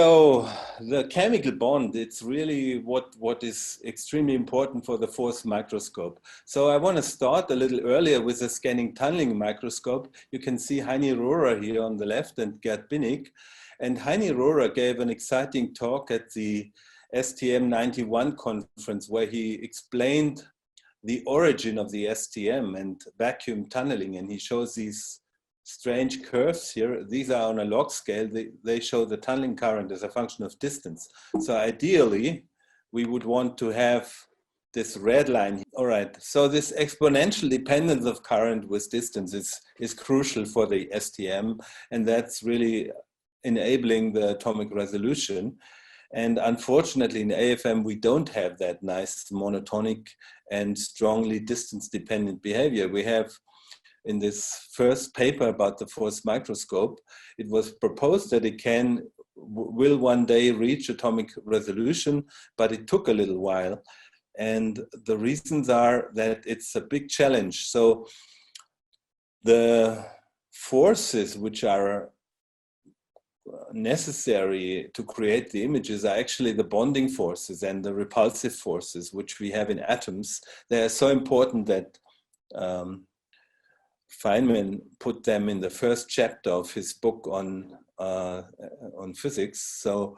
So the chemical bond, it's really what is extremely important for the force microscope. So I want to start a little earlier with the scanning tunneling microscope. You can see Heini Rohrer here on the left and Gerd Binnig. And Heini Rohrer gave an exciting talk at the STM 91 conference where he explained the origin of the STM and vacuum tunneling. And he shows these strange curves here. These are on a log scale. They show the tunneling current as a function of distance. So ideally, we would want to have this red line. All right, so this exponential dependence of current with distance is crucial for the STM, and that's really enabling the atomic resolution. And unfortunately, in AFM, we don't have that nice monotonic and strongly distance-dependent behavior. We have, in this first paper about the force microscope, it was proposed that it will one day reach atomic resolution, but it took a little while. And the reasons are that it's a big challenge. So the forces which are necessary to create the images are actually the bonding forces and the repulsive forces, which we have in atoms. They are so important that Feynman put them in the first chapter of his book on physics. So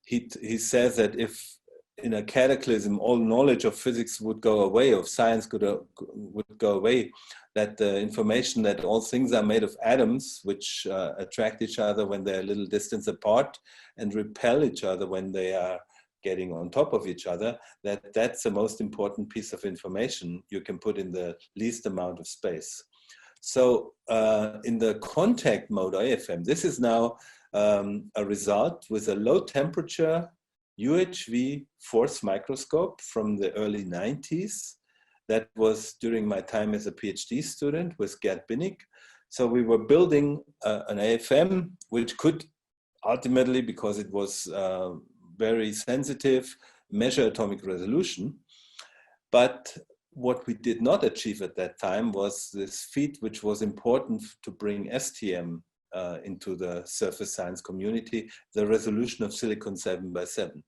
he says that if in a cataclysm all knowledge of physics would go away, of science would go away, that the information that all things are made of atoms, which attract each other when they're a little distance apart and repel each other when they are getting on top of each other, that's the most important piece of information you can put in the least amount of space. So in the contact mode AFM, this is now a result with a low temperature UHV force microscope from the early 90s. That was during my time as a PhD student with Gerd Binnig. So we were building an AFM, which could ultimately, because it was very sensitive, measure atomic resolution. But what we did not achieve at that time was this feat which was important to bring STM into the surface science community, the resolution of silicon 7x7.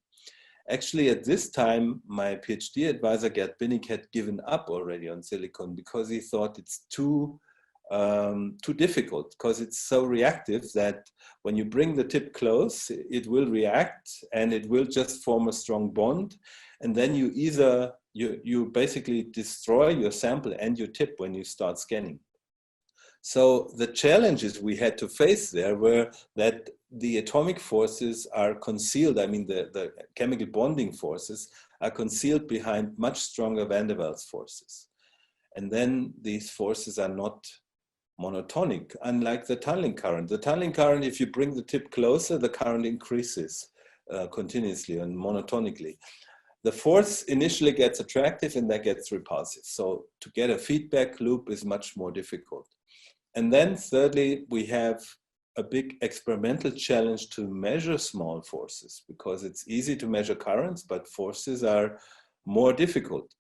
Actually, at this time, my PhD advisor, Gerd Binnig, had given up already on silicon because he thought it's too difficult, because it's so reactive that when you bring the tip close, it will react and it will just form a strong bond. And then you basically destroy your sample and your tip when you start scanning. So the challenges we had to face there were that the atomic forces are concealed. I mean, the chemical bonding forces are concealed behind much stronger van der Waals forces. And then these forces are not monotonic, unlike the tunneling current. The tunneling current, if you bring the tip closer, the current increases continuously and monotonically. The force initially gets attractive and that gets repulsive. So to get a feedback loop is much more difficult. And then thirdly, we have a big experimental challenge to measure small forces, because it's easy to measure currents, but forces are more difficult.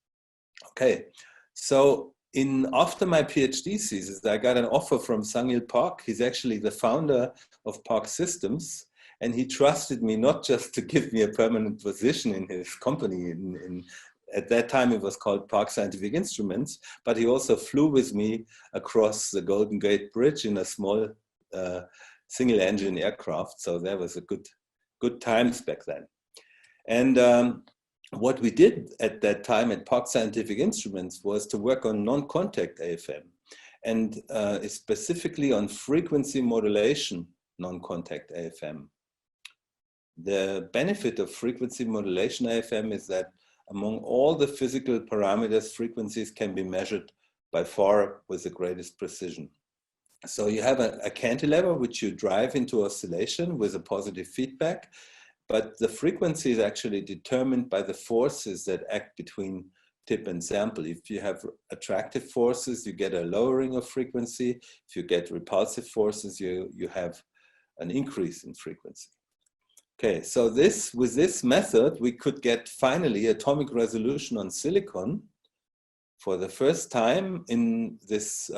Okay, so after my PhD thesis, I got an offer from Sang-Il Park. He's actually the founder of Park Systems. And he trusted me not just to give me a permanent position in his company. At that time, it was called Park Scientific Instruments, but he also flew with me across the Golden Gate Bridge in a small single-engine aircraft. So that was a good times back then. And what we did at that time at Park Scientific Instruments was to work on non-contact AFM, and specifically on frequency modulation non-contact AFM. The benefit of frequency modulation AFM is that among all the physical parameters, frequencies can be measured by far with the greatest precision. So you have a cantilever which you drive into oscillation with a positive feedback, but the frequency is actually determined by the forces that act between tip and sample. If you have attractive forces, you get a lowering of frequency. If you get repulsive forces, you have an increase in frequency. Okay, so with this method, we could get finally atomic resolution on silicon for the first time in this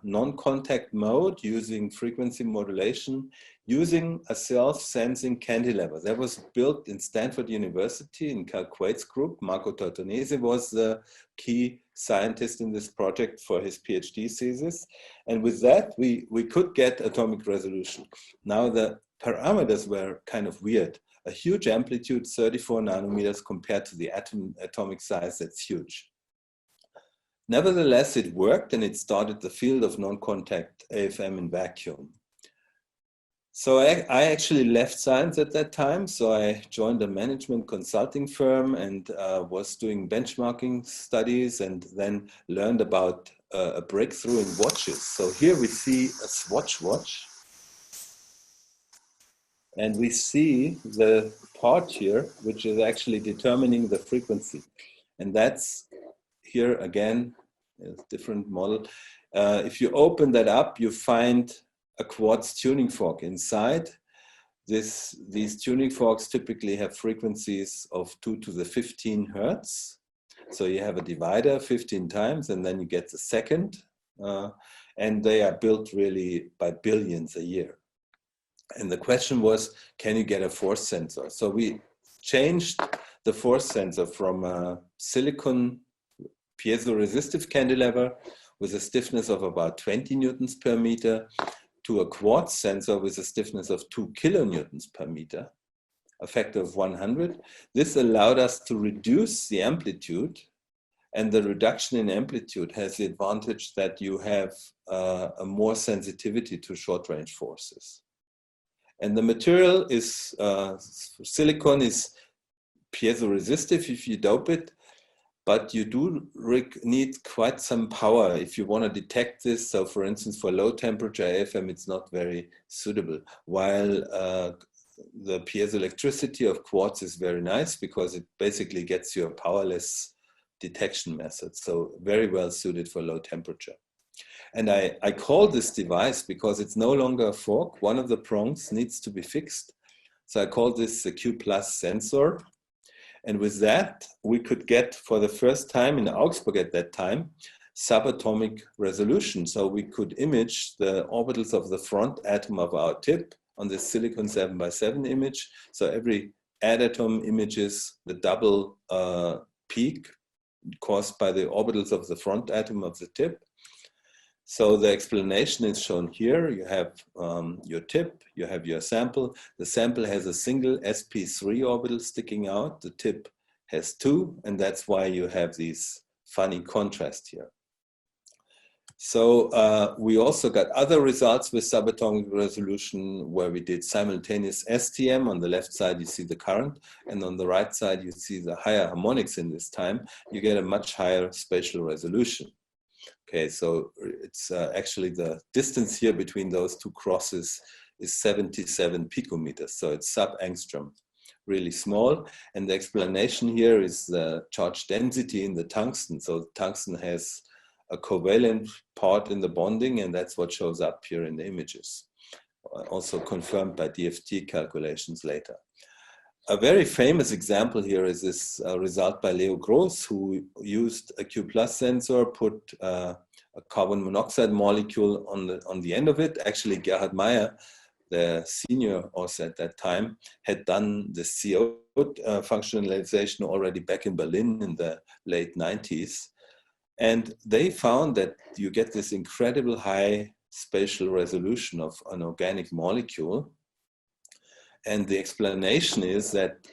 non-contact mode using frequency modulation, using a self-sensing cantilever. That was built in Stanford University in Carl Quaid's group. Marco Tortonese was the key scientist in this project for his PhD thesis. And with that, we could get atomic resolution. Now the parameters were kind of weird. A huge amplitude, 34 nanometers compared to the atomic size, that's huge. Nevertheless, it worked and it started the field of non-contact AFM in vacuum. So I actually left science at that time. So I joined a management consulting firm and was doing benchmarking studies, and then learned about a breakthrough in watches. So here we see a Swatch watch. And we see the part here, which is actually determining the frequency. And that's here again, a different model. If you open that up, you find a quartz tuning fork inside. These tuning forks typically have frequencies of 2 to the 15 hertz. So you have a divider 15 times, and then you get the second. And they are built really by billions a year. And the question was, can you get a force sensor? So we changed the force sensor from a silicon piezoresistive cantilever with a stiffness of about 20 newtons per meter to a quartz sensor with a stiffness of 2 kilonewtons per meter, a factor of 100. This allowed us to reduce the amplitude, and the reduction in amplitude has the advantage that you have a more sensitivity to short-range forces. And the material is, silicon is piezoresistive if you dope it, but you do need quite some power if you want to detect this. So for instance, for low temperature AFM, it's not very suitable. While the piezoelectricity of quartz is very nice because it basically gets you a powerless detection method. So very well suited for low temperature. And I call this device because it's no longer a fork. One of the prongs needs to be fixed. So I call this the Q+ sensor. And with that, we could get, for the first time in Augsburg at that time, subatomic resolution. So we could image the orbitals of the front atom of our tip on this silicon 7x7 image. So every atom images the double peak caused by the orbitals of the front atom of the tip. So the explanation is shown here. You have your tip, you have your sample. The sample has a single sp3 orbital sticking out. The tip has 2, and that's why you have these funny contrast here. So we also got other results with subatomic resolution where we did simultaneous STM. On the left side, you see the current, and on the right side, you see the higher harmonics in this time. You get a much higher spatial resolution. Okay, so it's actually the distance here between those two crosses is 77 picometers. So it's sub-angstrom, really small. And the explanation here is the charge density in the tungsten. So tungsten has a covalent part in the bonding, and that's what shows up here in the images. Also confirmed by DFT calculations later. A very famous example here is this result by Leo Gross, who used a Q+ sensor, put a carbon monoxide molecule on the end of it. Actually, Gerhard Meyer, the senior author at that time, had done the CO functionalization already back in Berlin in the late 90s. And they found that you get this incredible high spatial resolution of an organic molecule. And the explanation is that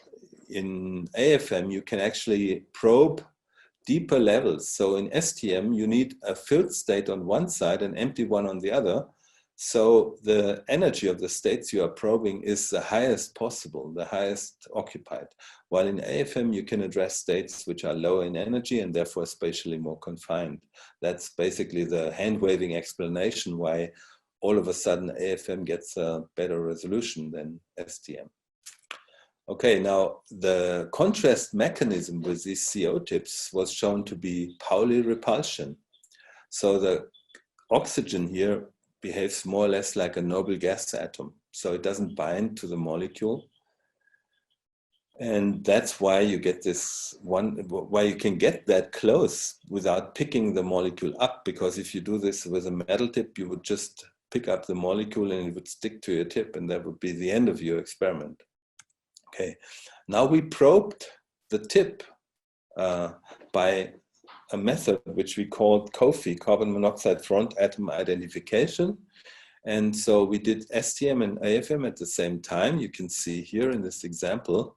in AFM, you can actually probe deeper levels. So in STM, you need a filled state on one side, an empty one on the other. So the energy of the states you are probing is the highest possible, the highest occupied. While in AFM, you can address states which are lower in energy and therefore spatially more confined. That's basically the hand-waving explanation why all of a sudden AFM gets a better resolution than STM. Okay, now the contrast mechanism with these CO tips was shown to be Pauli repulsion. So the oxygen here behaves more or less like a noble gas atom. So it doesn't bind to the molecule. And that's why you get this one, why you can get that close without picking the molecule up, because if you do this with a metal tip, you would just pick up the molecule and it would stick to your tip, and that would be the end of your experiment. Okay, now we probed the tip by a method which we called COFI, carbon monoxide front atom identification. And so we did STM and AFM at the same time. You can see here in this example,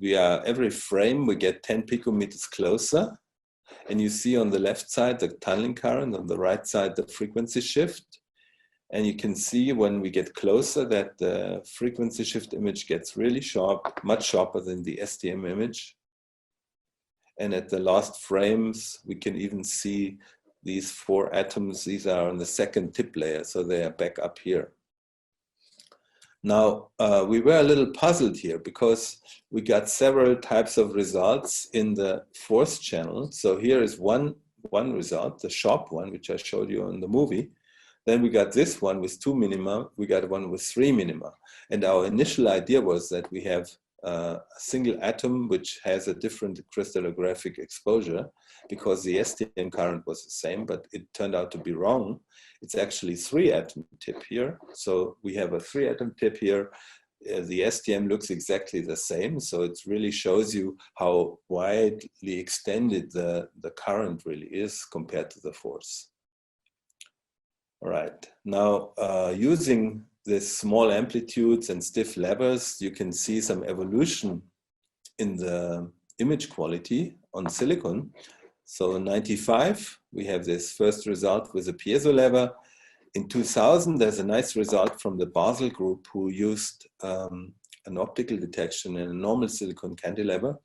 every frame we get 10 picometers closer, and you see on the left side the tunneling current, on the right side the frequency shift. And you can see when we get closer that the frequency shift image gets really sharp, much sharper than the STM image. And at the last frames, we can even see these 4 atoms. These are on the second tip layer, so they are back up here. Now, we were a little puzzled here because we got several types of results in the force channel. So here is one result, the sharp one, which I showed you in the movie. Then we got this one with 2 minima, we got one with 3 minima. And our initial idea was that we have a single atom which has a different crystallographic exposure, because the STM current was the same, but it turned out to be wrong. It's actually 3 atom tip here. So we have a 3 atom tip here. The STM looks exactly the same. So it really shows you how widely extended the current really is compared to the force. All right, now using these small amplitudes and stiff levers, you can see some evolution in the image quality on silicon. So in 95, we have this first result with a piezo lever. In 2000, there's a nice result from the Basel group who used an optical detection in a normal silicon cantilever.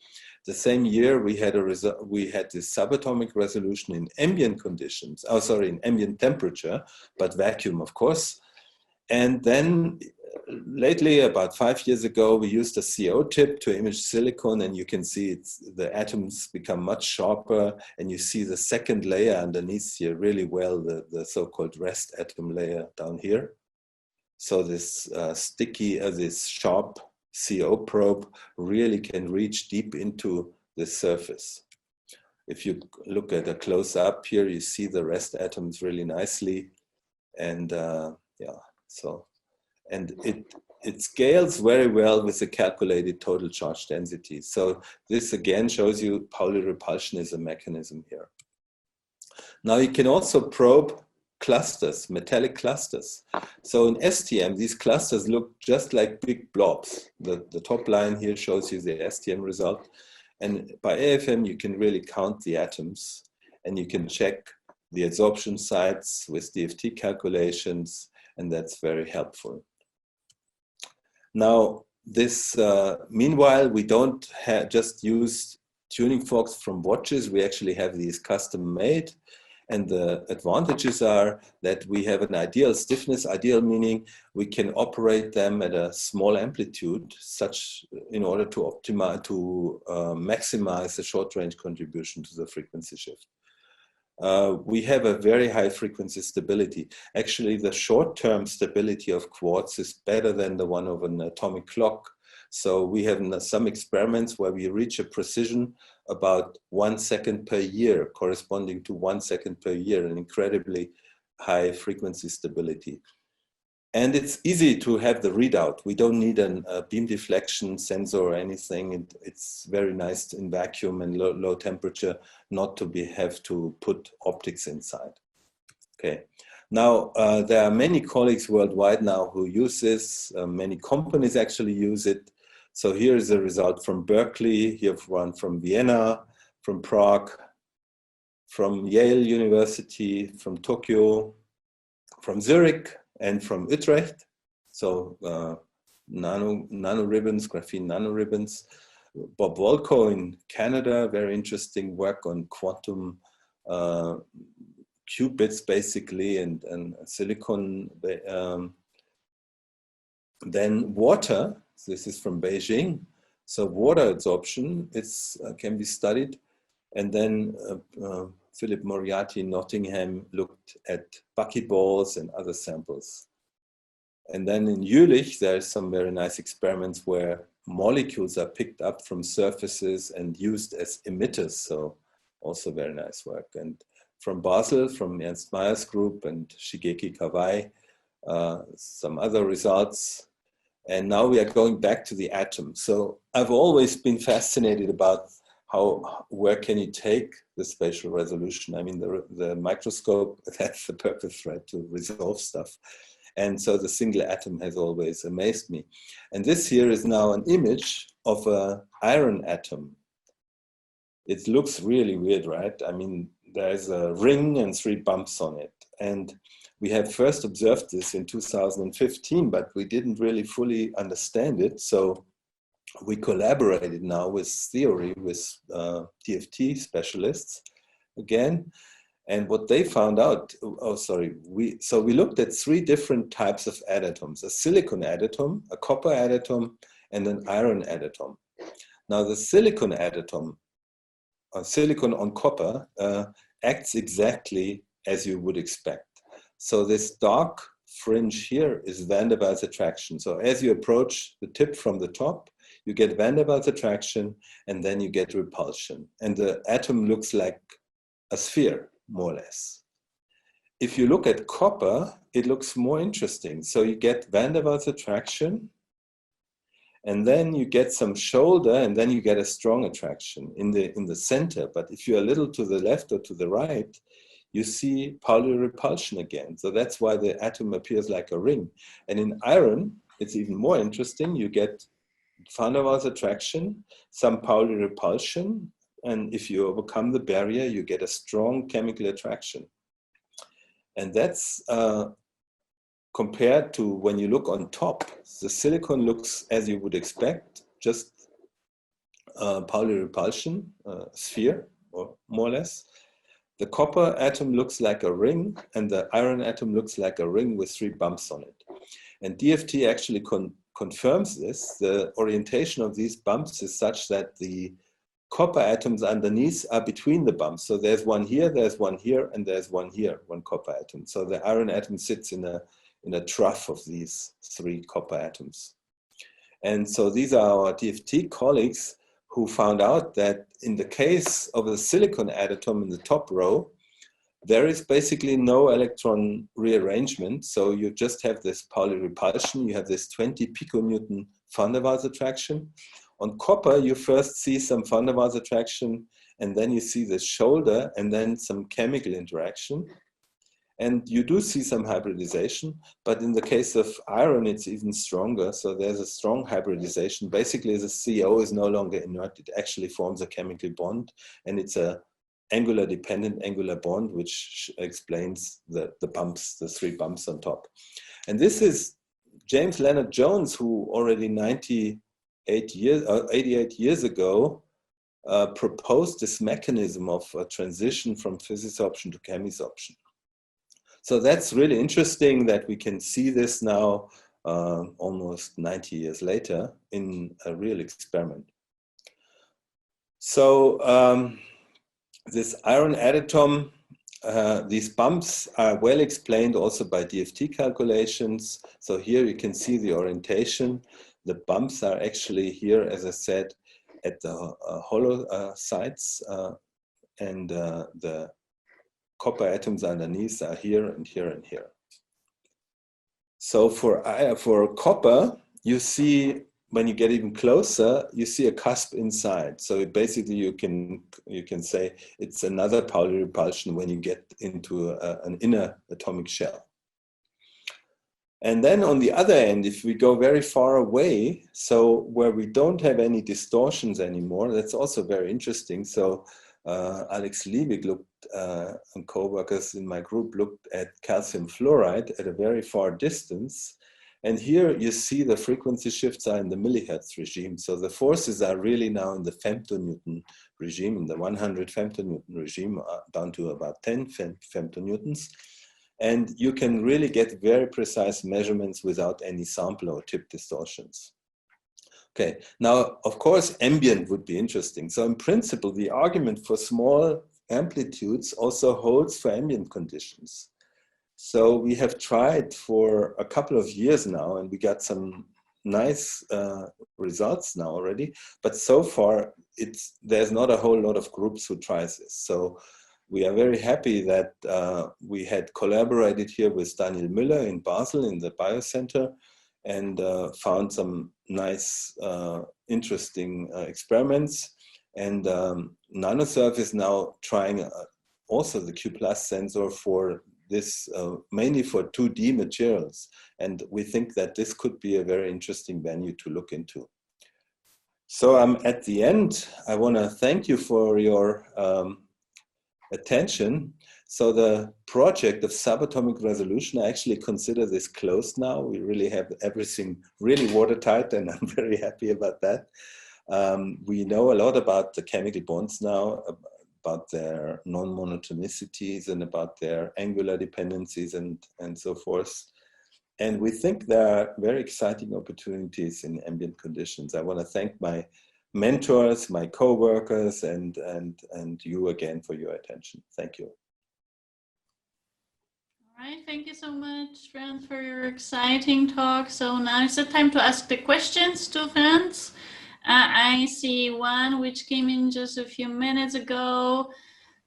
The same year, we had this subatomic resolution in ambient conditions, in ambient temperature, but vacuum, of course. And then lately, about 5 years ago, we used a CO tip to image silicon, and you can see the atoms become much sharper, and you see the second layer underneath here really well, the so-called rest atom layer down here. So this this sharp CO probe really can reach deep into the surface. If you look at a close-up here, you see the rest atoms really nicely, and it scales very well with the calculated total charge density. So this again shows you Pauli repulsion is a mechanism here. Now you can also probe clusters, metallic clusters. So in STM, these clusters look just like big blobs. The top line here shows you the STM result. And by AFM, you can really count the atoms, and you can check the adsorption sites with DFT calculations, and that's very helpful. Now, meanwhile, we don't just use tuning forks from watches. We actually have these custom made. And the advantages are that we have an ideal stiffness, ideal meaning we can operate them at a small amplitude, in order to optimize, maximize the short range contribution to the frequency shift. We have a very high frequency stability. Actually, the short-term stability of quartz is better than the one of an atomic clock. So we have some experiments where we reach a precision about 1 second per year, corresponding to 1 second per year, an incredibly high frequency stability. And it's easy to have the readout. We don't need a beam deflection sensor or anything. It's very nice in vacuum and low temperature not to have to put optics inside. Okay. Now, there are many colleagues worldwide now who use this. Many companies actually use it. So here is a result from Berkeley, here one from Vienna, from Prague, from Yale University, from Tokyo, from Zurich, and from Utrecht. So nano ribbons, graphene nano ribbons. Bob Volko in Canada, very interesting work on quantum qubits basically, and silicon. Then water, this is from Beijing. So water adsorption can be studied. And then Philip Moriarty in Nottingham looked at buckyballs and other samples. And then in Jülich, there's some very nice experiments where molecules are picked up from surfaces and used as emitters. So also very nice work. And from Basel, from Ernst Mayer's group and Shigeki Kawai, some other results. And now we are going back to the atom. So I've always been fascinated about where can you take the spatial resolution? I mean, the microscope, that's the purpose, right, to resolve stuff. And so the single atom has always amazed me. And this here is now an image of an iron atom. It looks really weird, right? I mean, there's a ring and 3 bumps on it. And we had first observed this in 2015, but we didn't really fully understand it. So we collaborated now with theory, with DFT specialists again. And what they found out, so we looked at 3 different types of atoms: a silicon atom, a copper atom, and an iron atom. Now the silicon atom, silicon on copper, acts exactly as you would expect. So this dark fringe here is van der Waals attraction. So as you approach the tip from the top, you get van der Waals attraction, and then you get repulsion. And the atom looks like a sphere, more or less. If you look at copper, it looks more interesting. So you get van der Waals attraction, and then you get some shoulder, and then you get a strong attraction in the center. But if you're a little to the left or to the right, you see Pauli repulsion again. So that's why the atom appears like a ring. And in iron, it's even more interesting. You get van der Waals attraction, some Pauli repulsion, and if you overcome the barrier, you get a strong chemical attraction. And that's compared to when you look on top. The silicon looks as you would expect, just Pauli repulsion, sphere, or more or less. The copper atom looks like a ring, and the iron atom looks like a ring with 3 bumps on it. And DFT actually confirms this. The orientation of these bumps is such that the copper atoms underneath are between the bumps. So there's one here, and there's one here, one copper atom. So the iron atom sits in a trough of these 3 copper atoms. And so these are our DFT colleagues who found out that in the case of the silicon atom in the top row, there is basically no electron rearrangement. So you just have this Pauli repulsion, you have this 20 piconewton van der Waals attraction. On copper, you first see some van der Waals attraction, and then you see the shoulder, and then some chemical interaction. And you do see some hybridization, but in the case of iron, it's even stronger. So there's a strong hybridization. Basically, the CO is no longer inert. It actually forms a chemical bond, and it's a angular-dependent angular bond, which explains the bumps, the 3 bumps on top. And this is James Leonard Jones, who already 88 years ago proposed this mechanism of a transition from physisorption to chemisorption. So that's really interesting that we can see this now almost 90 years later in a real experiment. So this iron atom, these bumps are well explained also by DFT calculations. So here you can see the orientation. The bumps are actually here, as I said, at the hollow sites, and the copper atoms underneath are here and here and here. So for copper, you see, when you get even closer, you see a cusp inside. So basically you can say it's another Pauli repulsion when you get into an inner atomic shell. And then on the other end, if we go very far away, so where we don't have any distortions anymore, that's also very interesting. So Alex Liebig looked, and co-workers in my group looked at calcium fluoride at a very far distance. And here you see the frequency shifts are in the millihertz regime. So the forces are really now in the femtonewton regime, in the 100 femtonewton regime, down to about 10 femtonewtons. And you can really get very precise measurements without any sample or tip distortions. Okay, now, of course, ambient would be interesting. So in principle, the argument for small amplitudes also holds for ambient conditions. So we have tried for a couple of years now, and we got some nice results now already, but so far there's not a whole lot of groups who tries this. So we are very happy that we had collaborated here with Daniel Müller in Basel in the Biocenter, and found some nice, interesting experiments. And NanoSurf is now trying also the Q+ sensor for this, mainly for 2D materials. And we think that this could be a very interesting venue to look into. So at the end, I want to thank you for your attention. So the project of subatomic resolution, I actually consider this closed now. We really have everything really watertight, and I'm very happy about that. We know a lot about the chemical bonds now, about their non-monotonicities and about their angular dependencies and so forth. And we think there are very exciting opportunities in ambient conditions. I want to thank my mentors, my co-workers, and you again for your attention. Thank you. All right, thank you so much, Franz, for your exciting talk. So now it's the time to ask the questions to Franz. I see one which came in just a few minutes ago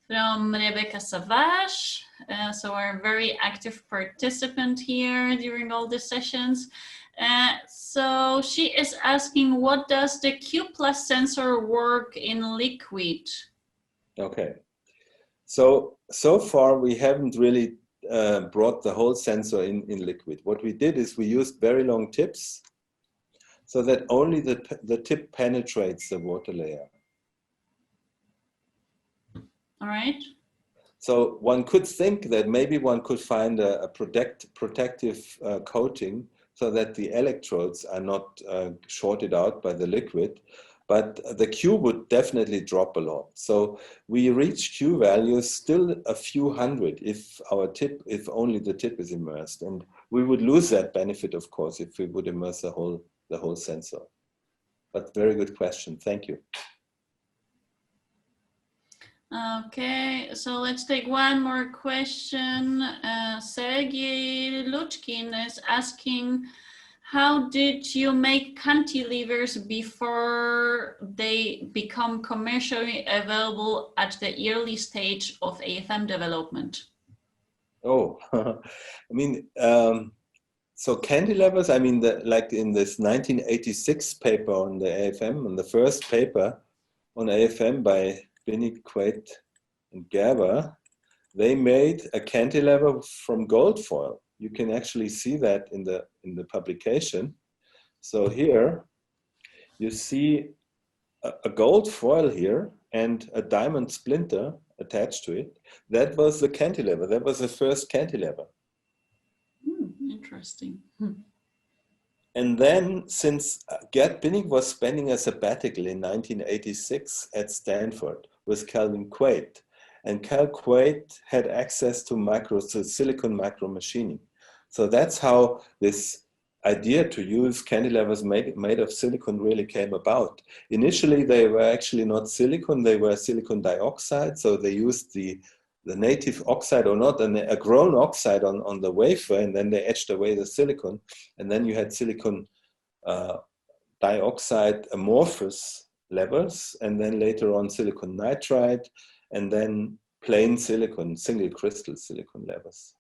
from Rebecca Savage. So our very active participant here during all the sessions. So she is asking, what does the Q+ sensor work in liquid? Okay. So far we haven't really brought the whole sensor in liquid. What we did is we used very long tips so that only the tip penetrates the water layer. All right. So one could think that maybe one could find a protective coating so that the electrodes are not shorted out by the liquid, but the Q would definitely drop a lot. So we reach Q values still a few hundred if only the tip is immersed, and we would lose that benefit, of course, if we would immerse the whole sensor. But very good question. Thank you. Okay, so let's take one more question. Sergey Luchkin is asking, how did you make cantilevers before they become commercially available at the early stage of AFM development? Oh, I mean, so cantilevers, I mean, like in this 1986 paper on the AFM, on the first paper on AFM by Binnig, Quaid, and Gerber, they made a cantilever from gold foil. You can actually see that in the publication. So here you see a gold foil here and a diamond splinter attached to it. That was the cantilever. That was the first cantilever. Interesting. And then, since Gerd Binnig was spending a sabbatical in 1986 at Stanford with Calvin Quaid, and Cal Quaid had access to silicon micro machining. So that's how this idea to use cantilevers made of silicon really came about. Initially, they were actually not silicon, they were silicon dioxide. So they used the native oxide, or not, a grown oxide on the wafer, and then they etched away the silicon. And then you had silicon dioxide amorphous levels, and then later on silicon nitride, and then plain silicon, single crystal silicon levels.